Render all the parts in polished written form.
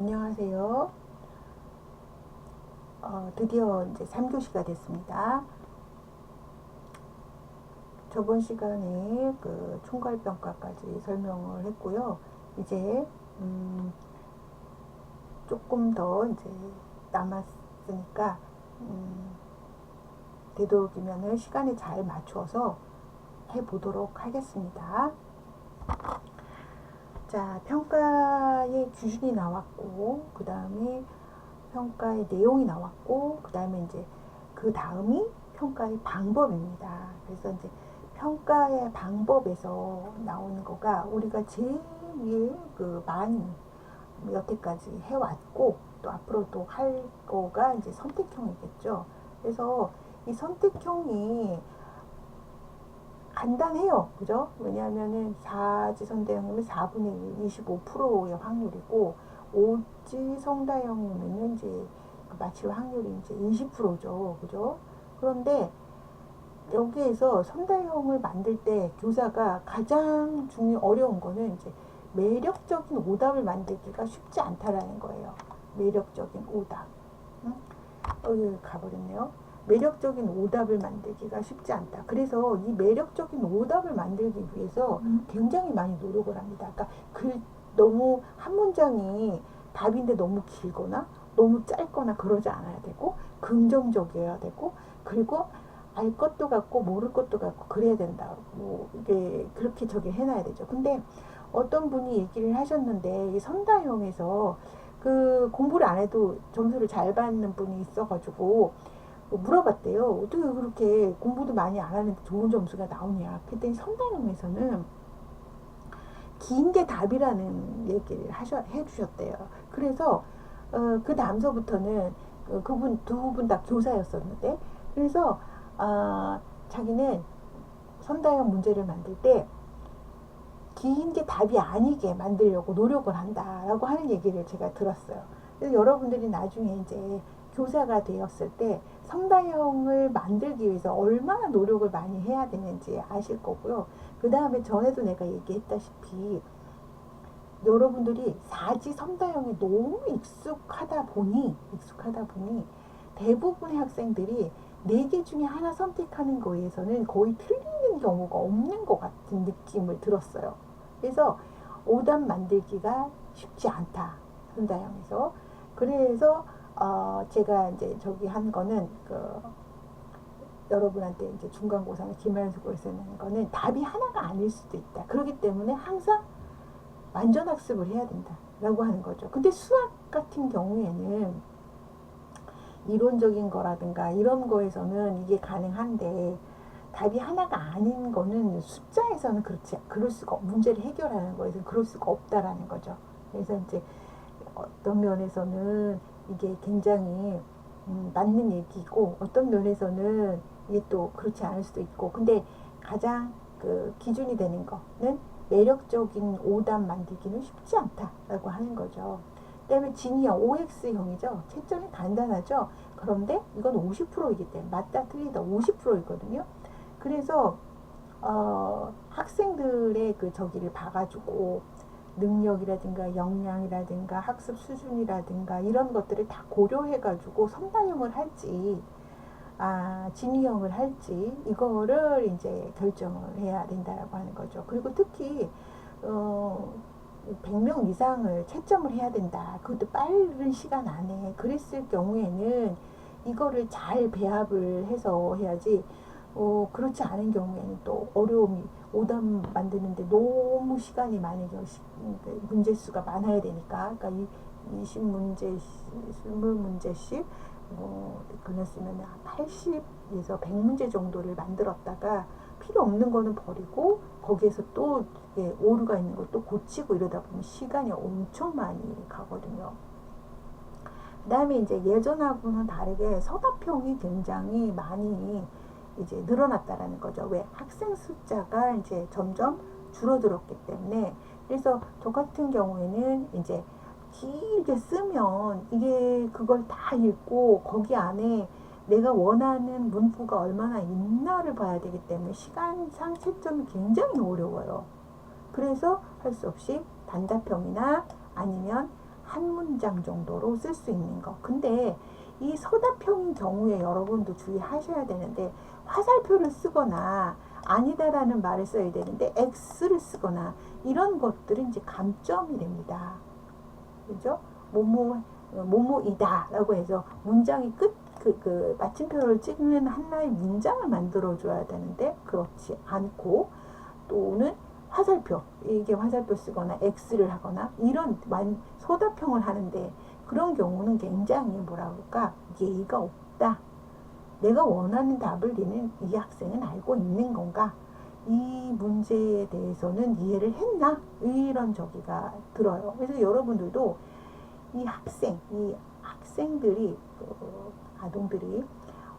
안녕하세요. 드디어 이제 3교시가 됐습니다. 저번 시간에 그 총괄평가까지 설명을 했고요. 이제 조금 더 이제 남았으니까 되도록이면 시간에 잘 맞춰서 해보도록 하겠습니다. 자, 평가의 기준이 나왔고, 그 다음에 평가의 내용이 나왔고, 그 다음에 이제 그 다음이 평가의 방법입니다. 그래서 이제 평가의 방법에서 나오는 거가 우리가 제일 위에 그 많이 여태까지 해왔고, 또 앞으로 또 할 거가 이제 선택형이겠죠. 그래서 이 선택형이 간단해요. 그죠? 왜냐하면은 4지선다형이면 4분의 1, 25%의 확률이고, 5지성다형이면은 이제 맞힐 확률이 이제 20%죠. 그죠? 그런데 여기에서 선다형을 만들 때 교사가 가장 어려운 거는 이제 매력적인 오답을 만들기가 쉽지 않다라는 거예요. 매력적인 오답. 응? 여기 가버렸네요. 매력적인 오답을 만들기가 쉽지 않다. 그래서 이 매력적인 오답을 만들기 위해서 굉장히 많이 노력을 합니다. 그러니까 너무 한 문장이 답인데 너무 길거나 너무 짧거나 그러지 않아야 되고 긍정적이어야 되고 그리고 알 것도 같고 모를 것도 같고 그래야 된다. 뭐 이게 그렇게 저기 해놔야 되죠. 근데 어떤 분이 얘기를 하셨는데 이 선다형에서 그 공부를 안 해도 점수를 잘 받는 분이 있어가지고 물어봤대요. 어떻게 그렇게 공부도 많이 안 하는데 좋은 점수가 나오냐. 그랬더니 선다형에서는 긴 게 답이라는 얘기를 해주셨대요. 그래서 그 다음서부터는 그분 두 분 다 교사였었는데 그래서 자기는 선다형 문제를 만들 때 긴 게 답이 아니게 만들려고 노력을 한다라고 하는 얘기를 제가 들었어요. 그래서 여러분들이 나중에 이제 교사가 되었을 때 성다형을 만들기 위해서 얼마나 노력을 많이 해야 되는지 아실 거고요. 그 다음에 전에도 내가 얘기했다시피 여러분들이 사지 성다형에 너무 익숙하다 보니 대부분의 학생들이 4개 중에 하나 선택하는 거에서는 거의 틀리는 경우가 없는 것 같은 느낌을 들었어요. 그래서 오답 만들기가 쉽지 않다. 선다형에서. 그래서 제가 이제 저기 한 거는 여러분한테 이제 중간고사나 기말고사를 쓰는 거는 답이 하나가 아닐 수도 있다. 그렇기 때문에 항상 완전학습을 해야 된다라고 하는 거죠. 근데 수학 같은 경우에는 이론적인 거라든가 이런 거에서는 이게 가능한데 답이 하나가 아닌 거는 숫자에서는 그럴 수가 문제를 해결하는 거에서 그럴 수가 없다라는 거죠. 그래서 이제 어떤 면에서는 이게 굉장히 맞는 얘기고 어떤 면에서는 이게 또 그렇지 않을 수도 있고 근데 가장 그 기준이 되는 거는 매력적인 오답 만들기는 쉽지 않다라고 하는 거죠. 그다음에 진이형 OX형이죠. 채점이 간단하죠. 그런데 이건 50%이기 때문에 맞다 틀리다 50%이거든요. 그래서 학생들의 그 저기를 봐가지고 능력이라든가 역량이라든가 학습 수준이라든가 이런 것들을 다 고려해가지고 선발형을 할지 진위형을 할지 이거를 이제 결정을 해야 된다라고 하는 거죠. 그리고 특히 100명 이상을 채점을 해야 된다. 그것도 빠른 시간 안에 그랬을 경우에는 이거를 잘 배합을 해서 해야지 그렇지 않은 경우에는 또 어려움이 오답 만드는데 너무 시간이 많이 문제 수가 많아야 되니까 그러니까 20문제 20문제씩 그냥 쓰면 80에서 100문제 정도를 만들었다가 필요 없는 거는 버리고 거기에서 또 오류가 있는 것도 고치고 이러다 보면 시간이 엄청 많이 가거든요. 그 다음에 이제 예전하고는 다르게 서답형이 굉장히 많이 이제 늘어났다라는 거죠. 왜? 학생 숫자가 이제 점점 줄어들었기 때문에. 그래서 저 같은 경우에는 이제 길게 쓰면 이게 그걸 다 읽고 거기 안에 내가 원하는 문구가 얼마나 있나를 봐야 되기 때문에 시간상 채점이 굉장히 어려워요. 그래서 할 수 없이 단답형이나 아니면 한 문장 정도로 쓸 수 있는 거. 근데 이 서답형인 경우에 여러분도 주의하셔야 되는데, 화살표를 쓰거나 아니다라는 말을 써야 되는데 X를 쓰거나 이런 것들은 이제 감점이 됩니다. 그죠? 뭐뭐이다 라고 해서 문장이 그 마침표를 찍는 하나의 문장을 만들어 줘야 되는데 그렇지 않고, 또는 화살표, 이게 화살표 쓰거나 X를 하거나 이런 서답형을 하는데 그런 경우는 굉장히 뭐라 그럴까, 예의가 없다. 내가 원하는 답을 이 학생은 알고 있는 건가? 이 문제에 대해서는 이해를 했나? 이런 저기가 들어요. 그래서 여러분들도 이 학생들이, 아동들이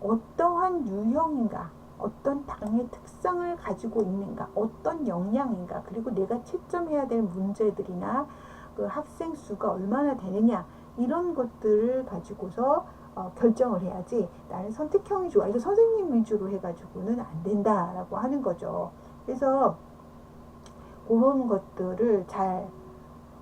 어떠한 유형인가, 어떤 당의 특성을 가지고 있는가, 어떤 역량인가, 그리고 내가 채점해야 될 문제들이나 그 학생 수가 얼마나 되느냐, 이런 것들을 가지고서 결정을 해야지, 나는 선택형이 좋아, 이거 선생님 위주로 해가지고는 안 된다라고 하는 거죠. 그래서 그런 것들을 잘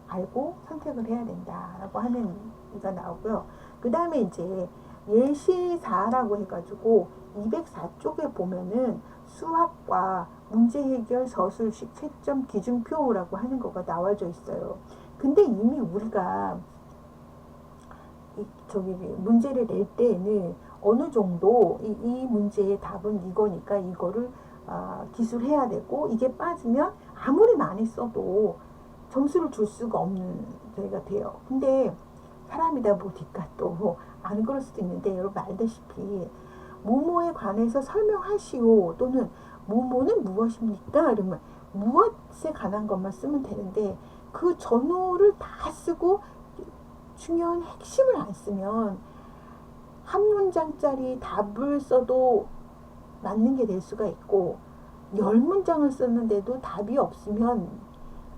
알고 선택을 해야 된다라고 하는 이가 나오고요. 그 다음에 이제 예시사라고 해가지고 204쪽에 보면은 수학과 문제 해결 서술식 채점 기준표라고 하는 거가 나와져 있어요. 근데 이미 우리가 문제를 낼 때에는 어느 정도 이 문제의 답은 이거니까 이거를 기술해야 되고, 이게 빠지면 아무리 많이 써도 점수를 줄 수가 없는 저희가 돼요. 근데 사람이다 보니까 또 안 그럴 수도 있는데, 여러분 알다시피 뭐뭐에 관해서 설명하시오, 또는 뭐뭐는 무엇입니까? 이러면 무엇에 관한 것만 쓰면 되는데, 그 전후를 다 쓰고 중요한 핵심을 안 쓰면 한 문장짜리 답을 써도 맞는 게 될 수가 있고, 10문장을 썼는데도 답이 없으면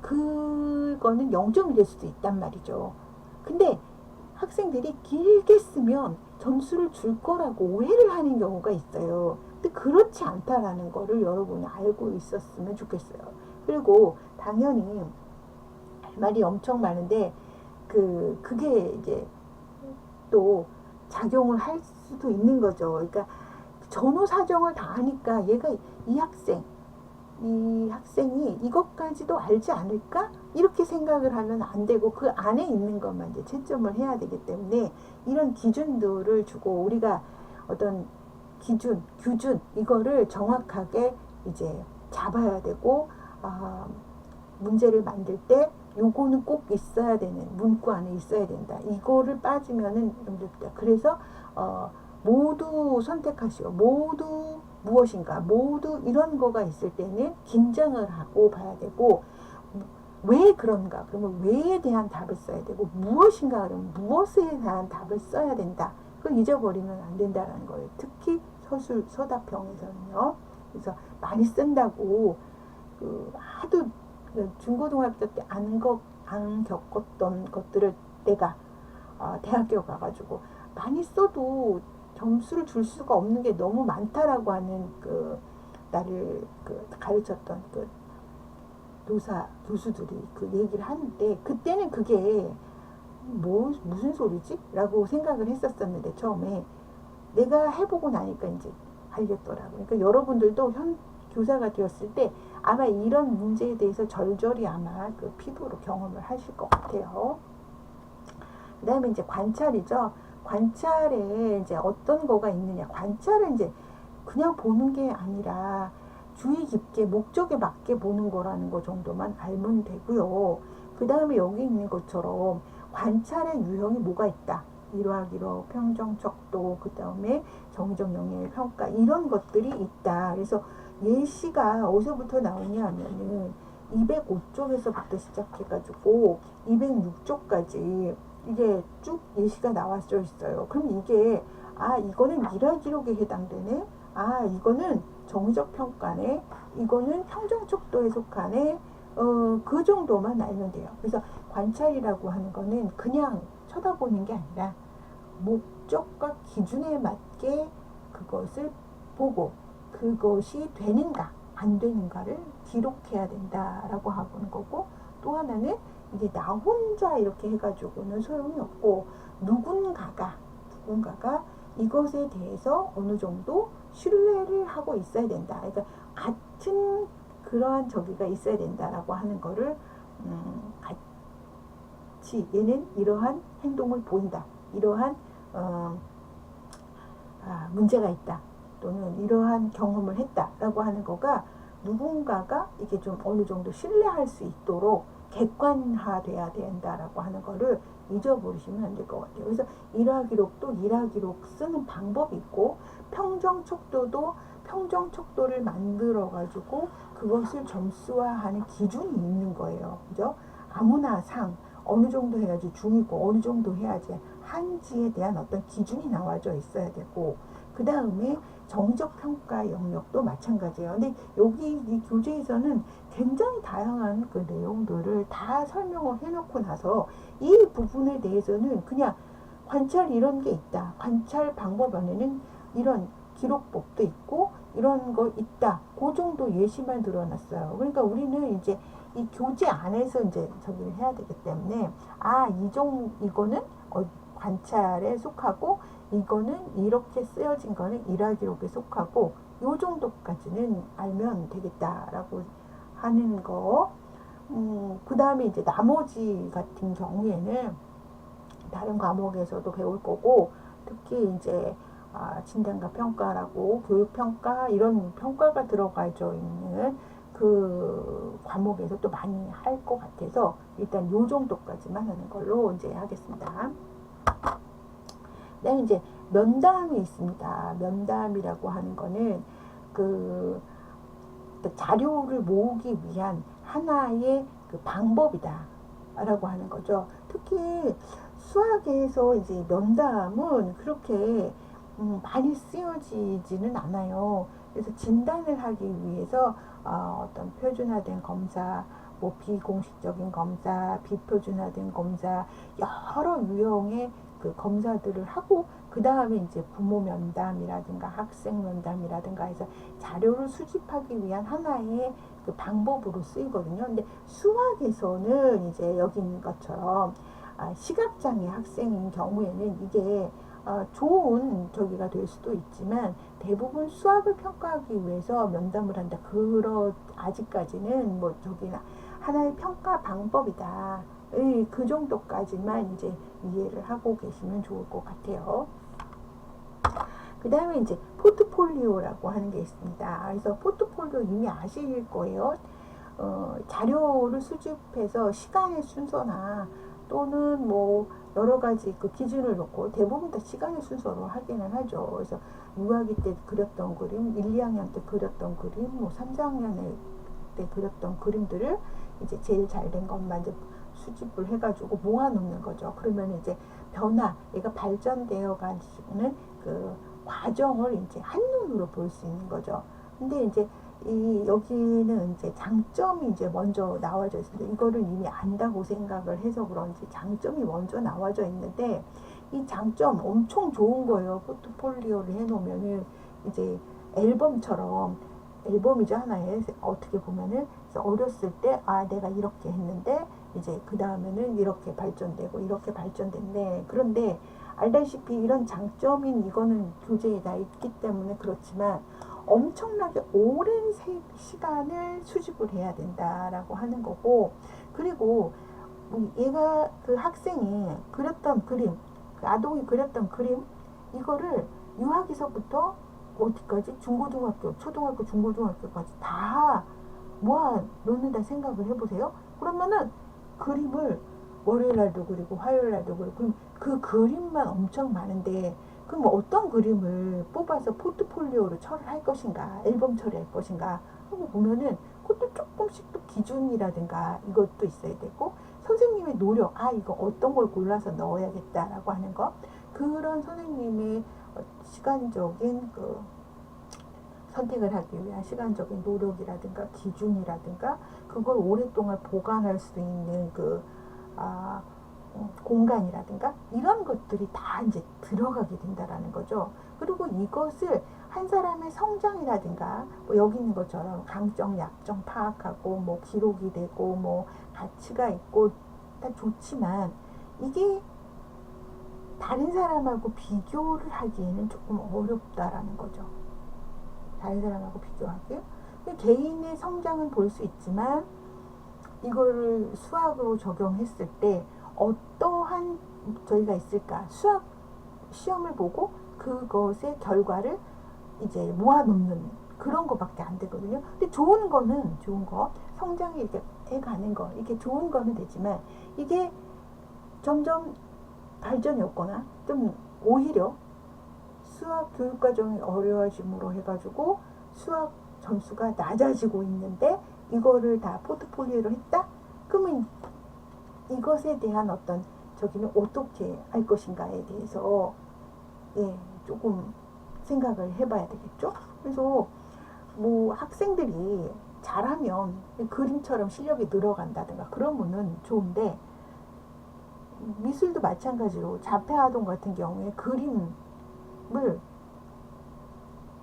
그거는 0점이 될 수도 있단 말이죠. 근데 학생들이 길게 쓰면 점수를 줄 거라고 오해를 하는 경우가 있어요. 근데 그렇지 않다라는 거를 여러분이 알고 있었으면 좋겠어요. 그리고 당연히 할 말이 엄청 많은데 그게 이제 또 작용을 할 수도 있는 거죠. 그러니까 전후 사정을 다 하니까 이 학생이 이것까지도 알지 않을까? 이렇게 생각을 하면 안 되고, 그 안에 있는 것만 이제 채점을 해야 되기 때문에 이런 기준들을 주고, 우리가 어떤 규준, 이거를 정확하게 이제 잡아야 되고, 문제를 만들 때 요거는 꼭 있어야 되는, 문구 안에 있어야 된다. 이거를 빠지면은 좀 늦다. 그래서 모두 선택하시오. 모두 무엇인가, 모두 이런 거가 있을 때는 긴장을 하고 봐야 되고, 왜 그런가, 그러면 왜에 대한 답을 써야 되고, 무엇인가 그러면 무엇에 대한 답을 써야 된다. 그걸 잊어버리면 안 된다는 거예요. 특히 서답형에서는요. 그래서 많이 쓴다고 하도 중고등학교 때 안 겪었던 것들을 내가 대학교 가가지고 많이 써도 점수를 줄 수가 없는 게 너무 많다라고 하는 나를 가르쳤던 교수들이 그 얘기를 하는데, 그때는 그게 무슨 소리지? 라고 생각을 했었었는데, 처음에 내가 해보고 나니까 이제 알겠더라고요. 그러니까 여러분들도 교사가 되었을 때 아마 이런 문제에 대해서 절절히 아마 피부로 경험을 하실 것 같아요. 그 다음에 이제 관찰이죠. 관찰에 이제 어떤 거가 있느냐. 관찰은 이제 그냥 보는 게 아니라 주의 깊게 목적에 맞게 보는 거라는 거 정도만 알면 되고요. 그 다음에 여기 있는 것처럼 관찰의 유형이 뭐가 있다. 일화기록, 평정, 척도, 그 다음에 정의적 영역의 평가, 이런 것들이 있다. 그래서 예시가 어디서부터 나오냐 하면은 205쪽에서부터 시작해가지고 206쪽까지 이게 쭉 예시가 나와져 있어요. 그럼 이게 이거는 일화기록에 해당되네, 이거는 정의적 평가네, 이거는 평정 척도에 속하네, 그 정도만 알면 돼요. 그래서 관찰이라고 하는 거는 그냥 쳐다보는 게 아니라 목적과 기준에 맞게 그것을 보고 그것이 되는가 안 되는가를 기록해야 된다라고 하는 거고, 또 하나는 이게 나 혼자 이렇게 해가지고는 소용이 없고, 누군가가 이것에 대해서 어느 정도 신뢰를 하고 있어야 된다. 그러니까 같은 그러한 저기가 있어야 된다라고 하는 거를 같이 얘는 이러한 행동을 보인다. 이러한 문제가 있다. 또는 이러한 경험을 했다라고 하는 거가 누군가가 이게 좀 어느 정도 신뢰할 수 있도록 객관화돼야 된다라고 하는 거를 잊어버리시면 안 될 것 같아요. 그래서 일화기록도 일화기록 쓰는 방법이 있고, 평정척도도 평정척도를 만들어 가지고 그것을 점수화하는 기준이 있는 거예요. 그죠? 아무나 상 어느 정도 해야지 중이고 어느 정도 해야지 한지에 대한 어떤 기준이 나와져 있어야 되고, 그 다음에 정적 평가 영역도 마찬가지예요. 근데 여기 이 교재에서는 굉장히 다양한 그 내용들을 다 설명을 해놓고 나서 이 부분에 대해서는 그냥 관찰 이런 게 있다. 관찰 방법 안에는 이런 기록법도 있고 이런 거 있다. 그 정도 예시만 드러났어요. 그러니까 우리는 이제 이 교재 안에서 이제 저기를 해야 되기 때문에 이거는 관찰에 속하고 이거는 이렇게 쓰여진 거는 일화기록에 속하고 요 정도까지는 알면 되겠다라고 하는 거. 그 다음에 이제 나머지 같은 경우에는 다른 과목에서도 배울 거고, 특히 이제 진단과 평가라고 교육평가 이런 평가가 들어가져 있는 그 과목에서 또 많이 할 것 같아서 일단 요 정도까지만 하는 걸로 이제 하겠습니다. 그다음에 이제 면담이 있습니다. 면담이라고 하는 거는 그 자료를 모으기 위한 하나의 그 방법이다 라고 하는 거죠. 특히 수학에서 이제 면담은 그렇게 많이 쓰여지지는 않아요. 그래서 진단을 하기 위해서 어떤 표준화된 검사, 뭐 비공식적인 검사, 비표준화된 검사, 여러 유형의 그 검사들을 하고, 그 다음에 이제 부모 면담이라든가 학생 면담이라든가 해서 자료를 수집하기 위한 하나의 그 방법으로 쓰이거든요. 근데 수학에서는 이제 여기 있는 것처럼 시각장애 학생인 경우에는 이게 좋은 저기가 될 수도 있지만, 대부분 수학을 평가하기 위해서 면담을 한다. 아직까지는 뭐 저기나 하나의 평가 방법이다. 그 정도까지만 이제 이해를 하고 계시면 좋을 것 같아요. 그 다음에 이제 포트폴리오라고 하는 게 있습니다. 그래서 포트폴리오 이미 아실 거예요. 자료를 수집해서 시간의 순서나 또는 뭐 여러 가지 그 기준을 놓고 대부분 다 시간의 순서로 하기는 하죠. 그래서 6학기 때 그렸던 그림, 1, 2학년 때 그렸던 그림, 뭐 3, 4학년 때 그렸던 그림들을 이제 제일 잘 된 것만 이제 수집을 해가지고 모아놓는 거죠. 그러면 이제 얘가 발전되어 가는 그 과정을 이제 한눈으로 볼 수 있는 거죠. 근데 이제 여기는 이제 장점이 이제 먼저 나와져 있습니다. 이거를 이미 안다고 생각을 해서 그런지 장점이 먼저 나와져 있는데, 이 장점 엄청 좋은 거예요. 포트폴리오를 해놓으면은 이제 앨범이죠, 하나의. 어떻게 보면은 어렸을 때 내가 이렇게 했는데 이제 그 다음에는 이렇게 발전되고 이렇게 발전됐네. 그런데 알다시피 이런 장점인 이거는 교재에 다 있기 때문에 그렇지만 엄청나게 오랜 시간을 수집을 해야 된다라고 하는 거고, 그리고 얘가 그 학생이 그렸던 그림, 그 아동이 그렸던 그림, 이거를 유아기서부터 어디까지 중고등학교, 초등학교, 중고등학교까지 다 모아 놓는다 생각을 해보세요. 그러면은 그림을 월요일 날도 그리고 화요일 날도 그리고, 그럼 그 그림만 엄청 많은데, 그럼 어떤 그림을 뽑아서 포트폴리오로 처리할 것인가, 앨범 처리할 것인가 하고 보면은 그것도 조금씩 또 기준이라든가 이것도 있어야 되고, 선생님의 노력, 이거 어떤 걸 골라서 넣어야겠다라고 하는 거, 그런 선생님의 시간적인 그 선택을 하기 위한 시간적인 노력이라든가 기준이라든가 그걸 오랫동안 보관할 수 있는 그 공간이라든가 이런 것들이 다 이제 들어가게 된다라는 거죠. 그리고 이것을 한 사람의 성장이라든가 뭐 여기 있는 것처럼 강점, 약점 파악하고 뭐 기록이 되고 뭐 가치가 있고 다 좋지만 이게 다른 사람하고 비교를 하기에는 조금 어렵다라는 거죠. 다른 사람하고 비교하기요. 개인의 성장은 볼 수 있지만 이거를 수학으로 적용했을 때 어떠한 저희가 있을까? 수학 시험을 보고 그것의 결과를 이제 모아놓는 그런 거밖에 안 되거든요. 근데 좋은 거는 좋은 거, 성장이 이렇게 해가는 거, 이렇게 좋은 거는 되지만 이게 점점 발전이 없거나 좀 오히려 수학 교육과정이 어려워짐으로 해가지고 수학 점수가 낮아지고 있는데 이거를 다 포트폴리오로 했다? 그러면 이것에 대한 어떤 저기는 어떻게 할 것인가에 대해서 예, 조금 생각을 해봐야 되겠죠. 그래서 뭐 학생들이 잘하면 그림처럼 실력이 늘어간다든가 그러면은 좋은데 미술도 마찬가지로 자폐아동 같은 경우에 그림을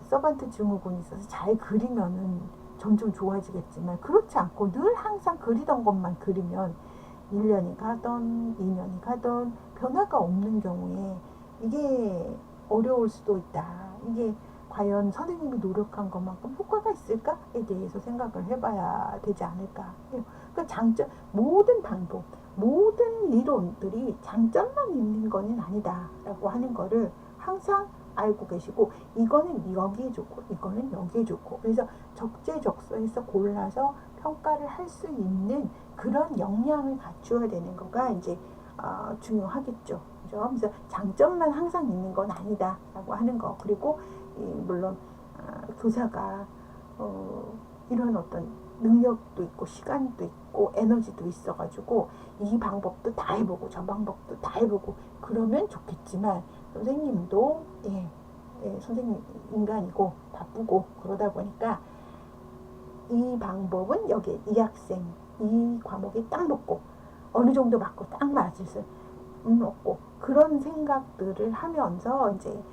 서반트 증후군이 있어서 잘 그리면은 점점 좋아지겠지만 그렇지 않고 늘 항상 그리던 것만 그리면 1년이 가던 2년이 가던 변화가 없는 경우에 이게 어려울 수도 있다. 이게 과연 선생님이 노력한 것만큼 효과가 있을까에 대해서 생각을 해봐야 되지 않을까. 그러니까 장점, 모든 방법, 모든 이론들이 장점만 있는 것은 아니다라고 하는 거를 항상 알고 계시고 이거는 여기에 좋고 이거는 여기에 좋고 그래서 적재적소에서 골라서 평가를 할 수 있는 그런 역량을 갖추어야 되는 거가 이제 중요하겠죠. 그죠? 그래서 장점만 항상 있는 건 아니다라고 하는 거. 그리고 물론 교사가 이런 어떤 능력도 있고 시간도 있고 에너지도 있어가지고 이 방법도 다 해보고 저 방법도 다 해보고 그러면 좋겠지만 선생님도 선생님 인간이고 바쁘고 그러다 보니까 이 방법은 여기 이 학생 이 과목에 딱 맞고 어느 정도 맞고 딱 맞을 수 없고 그런 생각들을 하면서 이제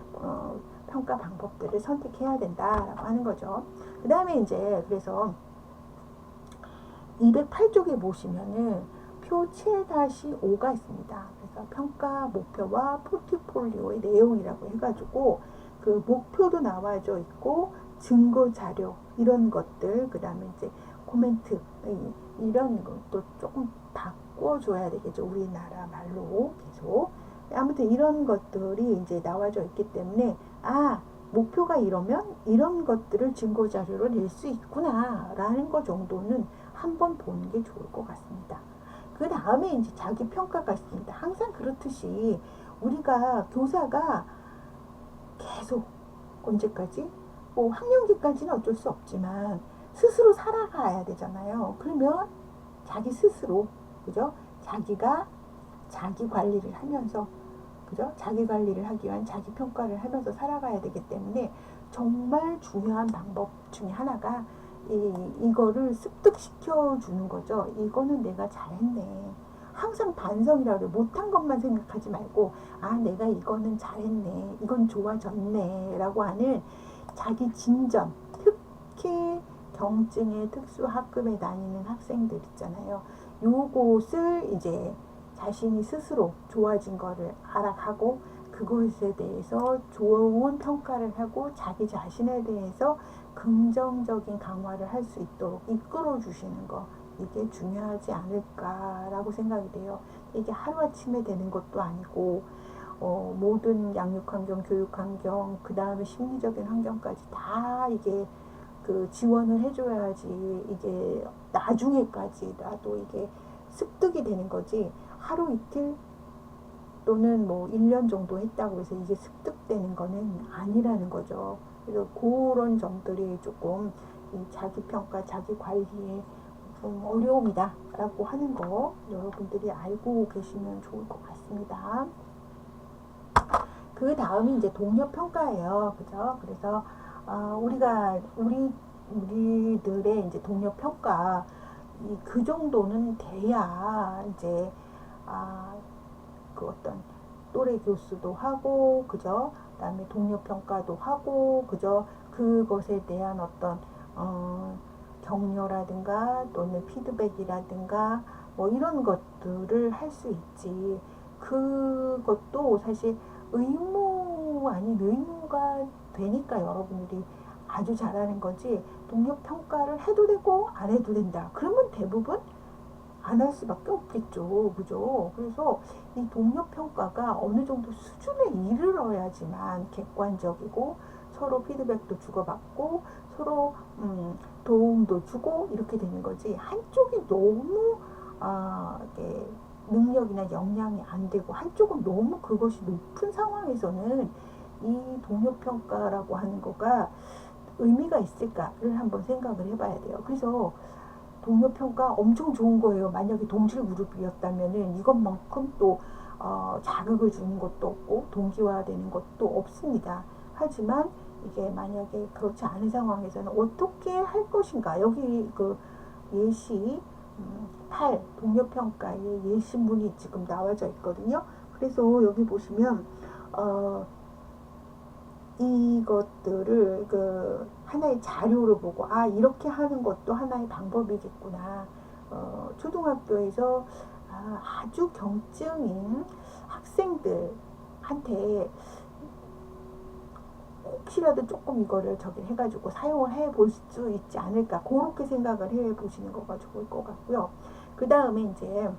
평가 방법들을 선택해야 된다라고 하는 거죠. 그 다음에 이제 그래서 208쪽에 보시면은 표 7-5가 있습니다. 그래서 평가 목표와 포트폴리오의 내용이라고 해가지고 그 목표도 나와져 있고 증거 자료 이런 것들 그 다음에 이제 코멘트 이런 것도 조금 바꿔줘야 되겠죠. 우리나라 말로 계속 아무튼 이런 것들이 이제 나와져 있기 때문에 목표가 이러면 이런 것들을 증거 자료로 낼 수 있구나 라는 것 정도는 한번 보는 게 좋을 것 같습니다. 그 다음에 이제 자기 평가가 있습니다. 항상 그렇듯이 우리가 교사가 계속 언제까지 뭐 학년기까지는 어쩔 수 없지만 스스로 살아가야 되잖아요. 그러면 자기 스스로 그죠? 자기가 자기 관리를 하면서 그죠? 자기 관리를 하기 위한 자기 평가를 하면서 살아가야 되기 때문에 정말 중요한 방법 중에 하나가 이거를 습득시켜 주는 거죠. 이거는 내가 잘했네. 항상 반성이라고 못한 것만 생각하지 말고 내가 이거는 잘했네. 이건 좋아졌네. 라고 하는 자기 진전. 특히 경증의 특수학급에 다니는 학생들 있잖아요. 요것을 이제 자신이 스스로 좋아진 거를 알아가고 그것에 대해서 좋은 평가를 하고 자기 자신에 대해서 긍정적인 강화를 할 수 있도록 이끌어 주시는 거 이게 중요하지 않을까라고 생각이 돼요. 이게 하루아침에 되는 것도 아니고 모든 양육환경, 교육환경, 그 다음에 심리적인 환경까지 다 이게 그 지원을 해줘야지 이게 나중에까지라도 이게 습득이 되는 거지 하루 이틀 또는 뭐 1년 정도 했다고 해서 이게 습득되는 거는 아니라는 거죠. 그래서 그런 점들이 조금 이 자기평가, 자기관리에 좀 어려움이다 라고 하는 거 여러분들이 알고 계시면 좋을 것 같습니다. 그 다음이 이제 동료평가예요. 그죠? 그래서 우리들의 이제 동료평가 그 정도는 돼야 이제 그 어떤 또래 교수도 하고 그죠? 그다음에 동료 평가도 하고 그죠? 그것에 대한 어떤 격려라든가 또는 피드백이라든가 뭐 이런 것들 것들을 할 수 있지. 그것도 사실 의무 아닌 의무가 되니까 여러분들이 아주 잘하는 거지. 동료 평가를 해도 되고 안 해도 된다. 그러면 대부분 안 할 수밖에 없겠죠. 그죠? 그래서 이 동료 평가가 어느 정도 수준에 이르러야지만 객관적이고 서로 피드백도 주고받고 서로 도움도 주고 이렇게 되는 거지. 한쪽이 너무 이게 능력이나 역량이 안 되고 한쪽은 너무 그것이 높은 상황에서는 이 동료 평가라고 하는 거가 의미가 있을까를 한번 생각을 해봐야 돼요. 그래서 동료 평가 엄청 좋은 거예요. 만약에 동질 그룹이었다면은 이것만큼 또 자극을 주는 것도 없고 동기화되는 것도 없습니다. 하지만 이게 만약에 그렇지 않은 상황에서는 어떻게 할 것인가. 여기 그 예시 8 동료 평가의 예시문이 지금 나와져 있거든요. 그래서 여기 보시면 이것들을 그 하나의 자료를 보고 이렇게 하는 것도 하나의 방법이겠구나. 초등학교에서 아주 경증인 학생들한테 혹시라도 조금 이거를 저기 해가지고 사용을 해볼 수 있지 않을까, 그렇게 생각을 해보시는 거가 좋을 것 같고요. 그 다음에 이제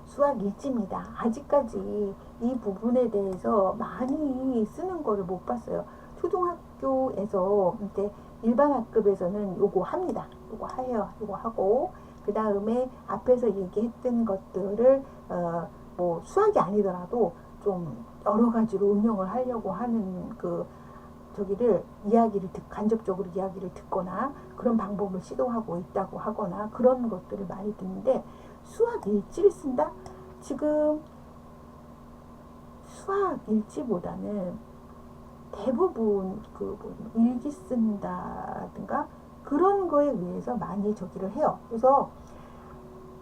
수학 일지입니다. 아직까지 이 부분에 대해서 많이 쓰는 거를 못 봤어요. 초등학교에서 이제 일반 학급에서는 요거 합니다. 요거 해요. 요거 하고 그 다음에 앞에서 얘기했던 것들을 뭐 수학이 아니더라도 좀 여러 가지로 응용을 하려고 하는 그 저기를 간접적으로 이야기를 듣거나 그런 방법을 시도하고 있다고 하거나 그런 것들을 많이 듣는데, 수학 일지를 쓴다? 지금 수학 일지보다는 대부분 그 일기 쓴다든가 그런 거에 의해서 많이 저기를 해요. 그래서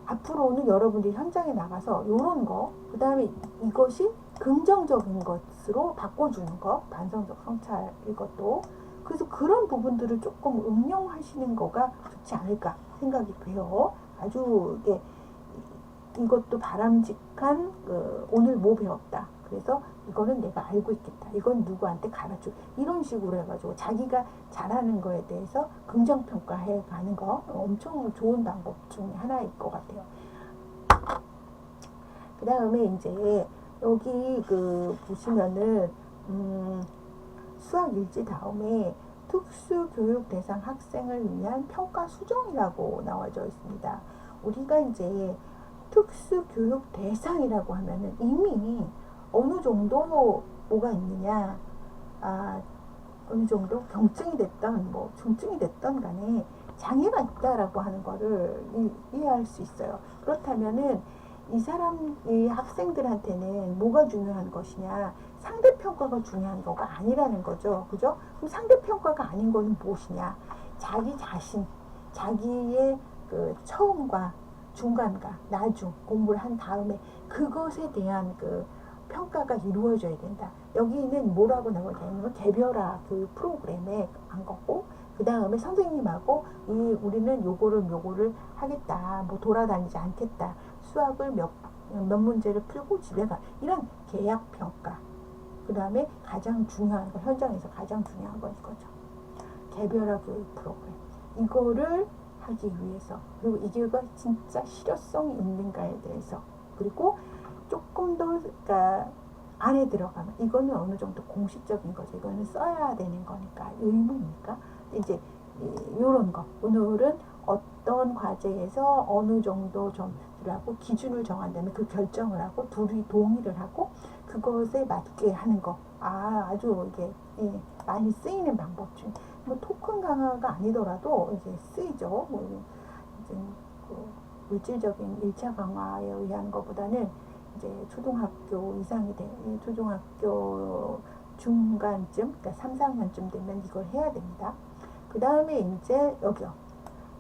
앞으로는 여러분들이 현장에 나가서 요런 거, 그 다음에 이것이 긍정적인 것으로 바꿔주는 거, 반성적 성찰 이것도, 그래서 그런 부분들을 조금 응용하시는 거가 좋지 않을까 생각이 돼요. 아주 이것도 바람직한 오늘 뭐 배웠다. 그래서 이거는 내가 알고 있겠다. 이건 누구한테 가르쳐. 이런 식으로 해가지고 자기가 잘하는 거에 대해서 긍정평가해 가는 거 엄청 좋은 방법 중에 하나일 것 같아요. 그 다음에 이제 여기 보시면은 수학 일지 다음에 특수교육 대상 학생을 위한 평가 수정이라고 나와져 있습니다. 우리가 이제 특수교육 대상이라고 하면은 이미 어느 정도 뭐가 있느냐, 어느 정도 경증이 됐던 뭐 중증이 됐던 간에 장애가 있다라고 하는 거를 이해할 수 있어요. 그렇다면은 이 학생들한테는 뭐가 중요한 것이냐, 상대평가가 중요한 거가 아니라는 거죠. 그죠? 그럼 상대평가가 아닌 거는 무엇이냐, 자기 자신, 자기의 그 처음과 중간과 나중 공부를 한 다음에 그것에 대한 평가가 이루어져야 된다. 여기는 뭐라고 나오냐면 개별화 그 프로그램에 한 거고, 그 다음에 선생님하고 우리는 요거를 하겠다. 뭐 돌아다니지 않겠다. 수학을 몇 문제를 풀고 집에 가. 이런 계약 평가. 그 다음에 가장 중요한 거, 현장에서 가장 중요한 건 이거죠. 개별화 교육 프로그램. 이거를 하기 위해서, 그리고 이게 진짜 실효성이 있는가에 대해서, 그리고 조금 더 안에 들어가면 이거는 어느 정도 공식적인 거죠. 이거는 써야 되는 거니까, 의무니까. 이제 이런 거, 오늘은 어떤 과제에서 어느 정도 점수를 하고 기준을 정한 다음에 그 결정을 하고 둘이 동의를 하고 그것에 맞게 하는 거. 아주 이게 많이 쓰이는 방법 중, 뭐 토큰 강화가 아니더라도 이제 쓰이죠. 뭐 이제 물질적인 1차 강화에 의한 것보다는 이제 초등학교 이상이 초등학교 중간쯤, 그러니까 3, 4학년쯤 되면 이걸 해야 됩니다. 그 다음에 이제 여기요.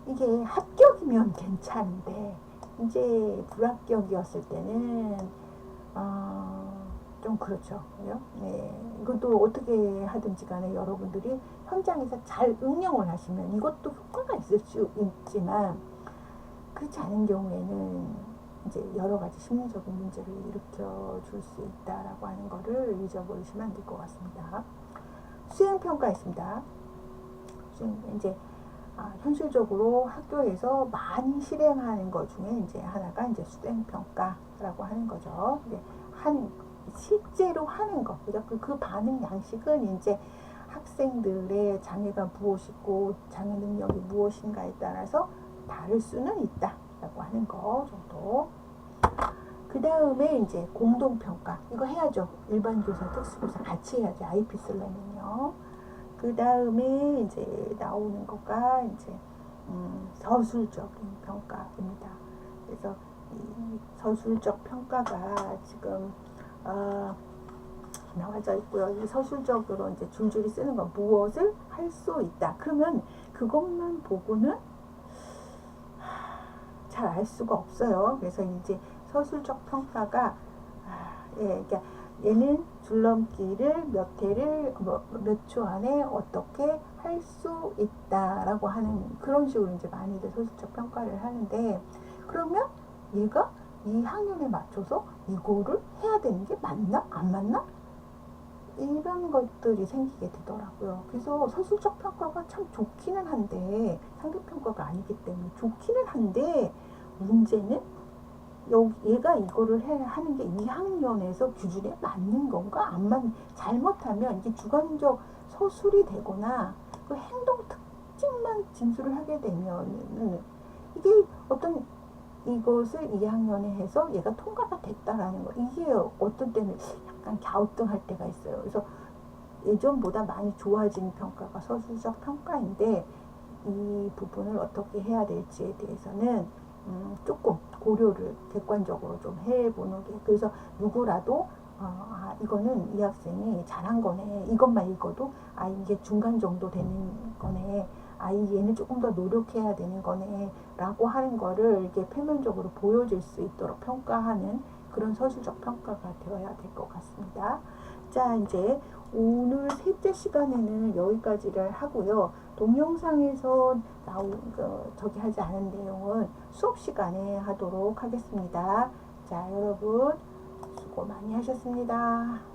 이게 합격이면 괜찮은데 이제 불합격이었을 때는 좀 그렇죠. 네, 이것도 어떻게 하든지 간에 여러분들이 현장에서 잘 응용을 하시면 이것도 효과가 있을 수 있지만, 그렇지 않은 경우에는 이제 여러 가지 심리적인 문제를 일으켜 줄 수 있다라고 하는 거를 잊어버리시면 안 될 것 같습니다. 수행평가 있습니다. 이제 현실적으로 학교에서 많이 실행하는 것 중에 이제 하나가 이제 수행평가라고 하는 거죠. 실제로 하는 것, 그 반응 양식은 이제 학생들의 장애가 무엇이고 장애 능력이 무엇인가에 따라서 다를 수는 있다라고 하는 거 정도. 그 다음에 이제 공동평가, 이거 해야죠. 일반 교사, 특수교사 같이 해야죠. IP 쓰려면요. 그 다음에 이제 나오는 거가 이제 서술적인 평가입니다. 그래서 이 서술적 평가가 지금 나와져 있고요. 이 서술적으로 이제 줄줄이 쓰는 건 무엇을 할 수 있다. 그러면 그것만 보고는 잘 알 수가 없어요. 그래서 이제 서술적 평가가 그러니까 얘는 줄넘기를 몇 회를 몇 초 안에 어떻게 할 수 있다라고 하는 그런 식으로 이제 많이들 서술적 평가를 하는데, 그러면 얘가 이 학년에 맞춰서 이거를 해야 되는 게 맞나 안 맞나 이런 것들이 생기게 되더라고요. 그래서 서술적 평가가 참 좋기는 한데, 상대평가가 아니기 때문에 좋기는 한데, 문제는 얘가 이거를 하는 게 2학년에서 기준에 맞는 건가? 안 잘못하면 이게 주관적 서술이 되거나 그 행동 특징만 진술을 하게 되면은 이게 어떤 이것을 2학년에 해서 얘가 통과가 됐다라는 거, 이게 어떤 때는 약간 갸우뚱할 때가 있어요. 그래서 예전보다 많이 좋아진 평가가 서술적 평가인데, 이 부분을 어떻게 해야 될지에 대해서는 조금 고려를 객관적으로 좀 해보는 게, 그래서 누구라도 이거는 이 학생이 잘한 거네, 이것만 읽어도 이게 중간 정도 되는 거네, 얘는 조금 더 노력해야 되는 거네 라고 하는 거를 이렇게 표면적으로 보여줄 수 있도록 평가하는 그런 서술적 평가가 되어야 될 것 같습니다. 자, 이제 오늘 셋째 시간에는 여기까지를 하고요. 동영상에서 저기 하지 않은 내용은 수업 시간에 하도록 하겠습니다. 자, 여러분 수고 많이 하셨습니다.